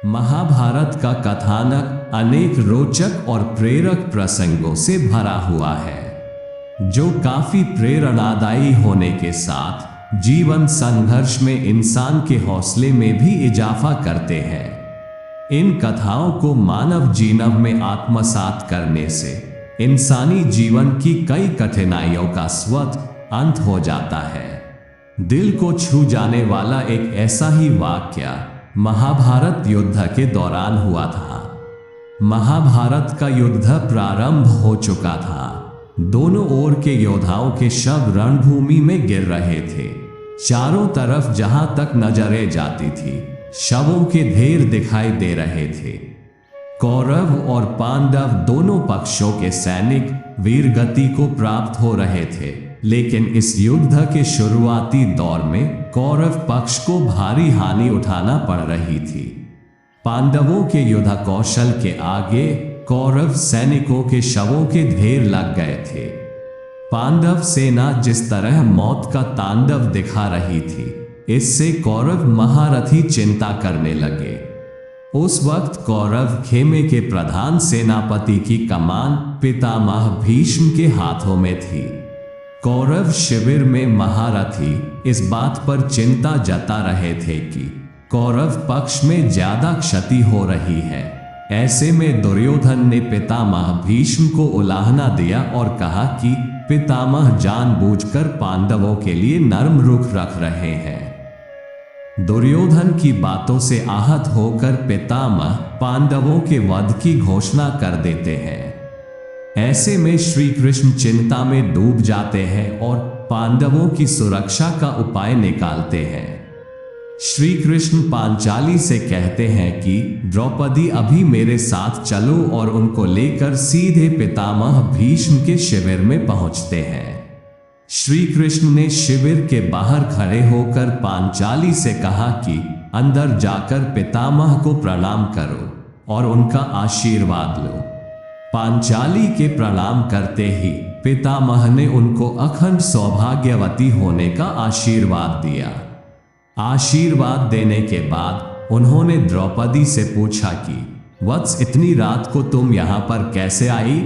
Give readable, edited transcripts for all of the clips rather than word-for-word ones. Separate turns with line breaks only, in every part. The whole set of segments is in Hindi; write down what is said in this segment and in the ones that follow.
महाभारत का कथानक अनेक रोचक और प्रेरक प्रसंगों से भरा हुआ है, जो काफी प्रेरणादायी होने के साथ जीवन संघर्ष में इंसान के हौसले में भी इजाफा करते हैं। इन कथाओं को मानव जीवन में आत्मसात करने से इंसानी जीवन की कई कठिनाइयों का स्वतः अंत हो जाता है। दिल को छू जाने वाला एक ऐसा ही वाकया महाभारत युद्ध के दौरान हुआ था। महाभारत का युद्ध प्रारंभ हो चुका था। दोनों ओर के योद्धाओं के शव रणभूमि में गिर रहे थे। चारों तरफ जहां तक नजरें जाती थी, शवों के ढेर दिखाई दे रहे थे। कौरव और पांडव दोनों पक्षों के सैनिक वीरगति को प्राप्त हो रहे थे, लेकिन इस युद्ध के शुरुआती दौर में कौरव पक्ष को भारी हानि उठाना पड़ रही थी। पांडवों के युद्ध कौशल के आगे कौरव सैनिकों के शवों के ढेर लग गए थे। पांडव सेना जिस तरह मौत का तांडव दिखा रही थी, इससे कौरव महारथी चिंता करने लगे। उस वक्त कौरव खेमे के प्रधान सेनापति की कमान पितामह भीष्म के हाथों में थी। कौरव शिविर में महारथी इस बात पर चिंता जता रहे थे कि कौरव पक्ष में ज्यादा क्षति हो रही है। ऐसे में दुर्योधन ने पितामह भीष्म को उलाहना दिया और कहा कि पितामह जानबूझकर पांडवों के लिए नर्म रुख रख रहे हैं। दुर्योधन की बातों से आहत होकर पितामह पांडवों के वध की घोषणा कर देते हैं। ऐसे में श्री कृष्ण चिंता में डूब जाते हैं और पांडवों की सुरक्षा का उपाय निकालते हैं। श्री कृष्ण पांचाली से कहते हैं कि द्रौपदी अभी मेरे साथ चलो और उनको लेकर सीधे पितामह भीष्म के शिविर में पहुंचते हैं। श्री कृष्ण ने शिविर के बाहर खड़े होकर पांचाली से कहा कि अंदर जाकर पितामह को प्रणाम करो और उनका आशीर्वाद लो। पांचाली के प्रणाम करते ही पितामह ने उनको अखंड सौभाग्यवती होने का आशीर्वाद दिया। आशीर्वाद देने के बाद उन्होंने द्रौपदी से पूछा कि वत्स, इतनी रात को तुम यहाँ पर कैसे आई?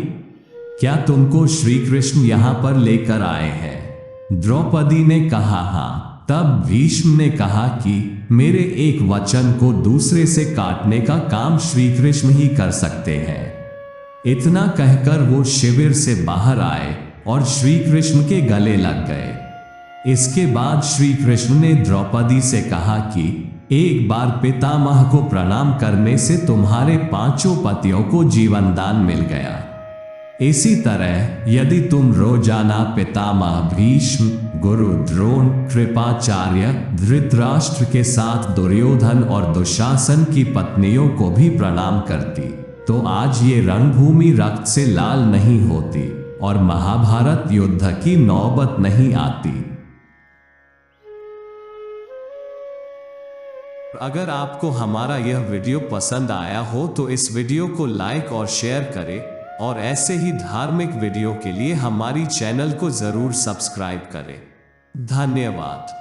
क्या तुमको श्री कृष्ण यहाँ पर लेकर आए हैं? द्रौपदी ने कहा हाँ। तब भीष्म ने कहा कि मेरे एक वचन को दूसरे से काटने का काम श्री कृष्ण ही कर सकते हैं। इतना कहकर वो शिविर से बाहर आए और श्री कृष्ण के गले लग गए। इसके बाद श्री कृष्ण ने द्रौपदी से कहा कि एक बार पितामह को प्रणाम करने से तुम्हारे 5 पतियों को जीवन दान मिल गया। इसी तरह यदि तुम रोजाना पितामह भीष्म, गुरु द्रोण, कृपाचार्य, धृतराष्ट्र के साथ दुर्योधन और दुशासन की पत्नियों को भी प्रणाम करती, तो आज ये रणभूमि रक्त से लाल नहीं होती और महाभारत युद्ध की नौबत नहीं आती। अगर आपको हमारा यह वीडियो पसंद आया हो तो इस वीडियो को लाइक और शेयर करें और ऐसे ही धार्मिक वीडियो के लिए हमारी चैनल को जरूर सब्सक्राइब करें। धन्यवाद।